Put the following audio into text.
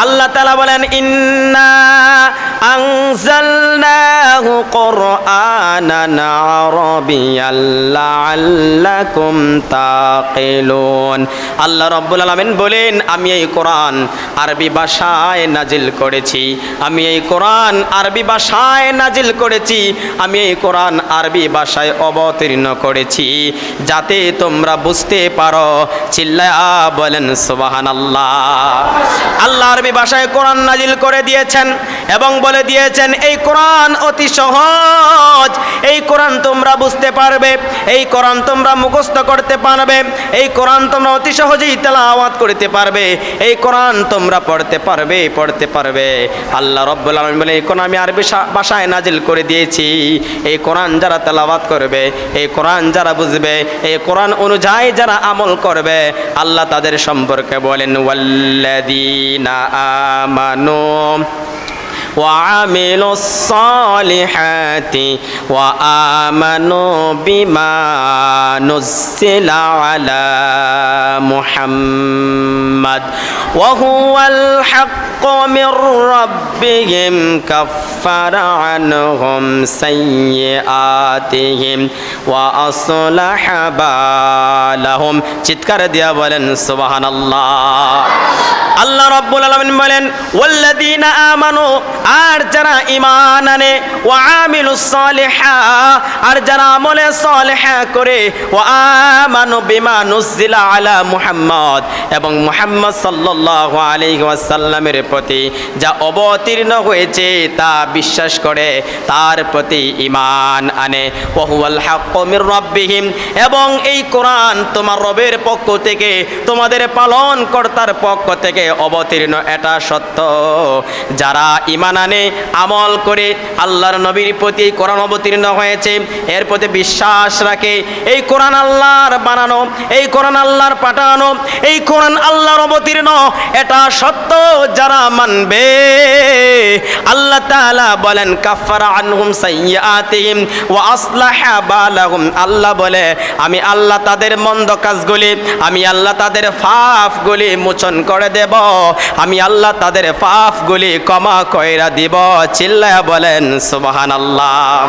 আল্লাহ তাআলা বলেন ইন্না আনজালনাহু কুরআনান আরাবিয়াল লাআল্লাকুম তাকিলুন। আল্লাহ রাব্বুল আলামিন বলেন আমি এই কোরআন আরবি ভাষায় নাজিল করেছি, আমি এই কোরআন আরবি ভাষায় নাজিল করেছি, আমি এই কোরআন আরবি ভাষায় অবতীর্ণ করেছি যাতে তোমরা বুঝতে পারো। চিল্লায়া বলেন সুবহানাল্লাহ। আল্লাহ আরবি ভাষায় কোরআন নাজিল করে দিয়েছেন এবং বলে দিয়েছেন এই কোরআন অতি সহজ, এই কোরআন তোমরা বুঝতে পারবে, এই কোরআন তোমরা মুখস্থ করতে পারবে, এই কোরআন তোমরা অতি সহজেই তেলাওয়াত করতে পারবে, এই কোরআন তোমরা পড়তে পারবে। আল্লাহ রাব্বুল আলামিন বলে এই কোরআন আমি আরবি ভাষায় নাজিল করে দিয়েছি, এই কোরআন যারা তেলাওয়াত করবে, এই কোরআন যারা বুঝবে, এই কোরআন অনুযায়ী যারা আমল করবে, আল্লাহ তাদের সম্পর্কে বলেন ওয়াল্লাযীনা আমানু وعملوا الصالحات وآمنوا بما نزل على محمد وهو الحق من ربهم كفر عنهم سيئاتهم وأصلح بالهم। চিৎকার দিয়া বলেন সুবহানাল্লাহ। আল্লাহ রাব্বুল আলামিন বলেন ওয়াল্লাযীনা আমানু, আর যারা ঈমান আনে, ওয়া আমিলুস সালিহা, আর যারা আমলে সালেহা করে, ওয়া আমানু বিমা নুজিলা আলা মুহাম্মদ, এবং মুহাম্মদ সাল্লাল্লাহু আলাইহি ওয়াসাল্লামের প্রতি যা অবতীর্ণ হয়েছে তা বিশ্বাস করে, তার প্রতি ঈমান আনে। ওয়া হুয়াল হাক্কু মির রাব্বিহিম, এবং এই কোরআন তোমার রবের পক্ষ থেকে, তোমাদের পালনকর্তার পক্ষ থেকে অবতীর্ণ, এটা সত্য। যারা ঈমান আনে, আমল করে, আল্লাহর নবীর প্রতি কোরআন অবতীর্ণ হয়েছে এর প্রতি বিশ্বাস রাখে, এই কোরআন আল্লাহর বানানো, এই কোরআন আল্লাহর পাঠানো, এই কোরআন আল্লাহর অবতীর্ণ, এটা সত্য যারা মানবে, আল্লাহ তাআলা বলেন কাফারা আনহুম সাইয়্যাতিহিম ওয়া আসলাহা বালাহুম। আল্লাহ বলে আমি আল্লাহ তাদের মন্দ কাজগুলি, আমি আল্লাহ তাদের পাপগুলি মোচন করে দেব, আমি আল্লাহ তাদের পাপগুলি ক্ষমা কইরা দিব। চিল্লায়া বলেন সুবহানাল্লাহ।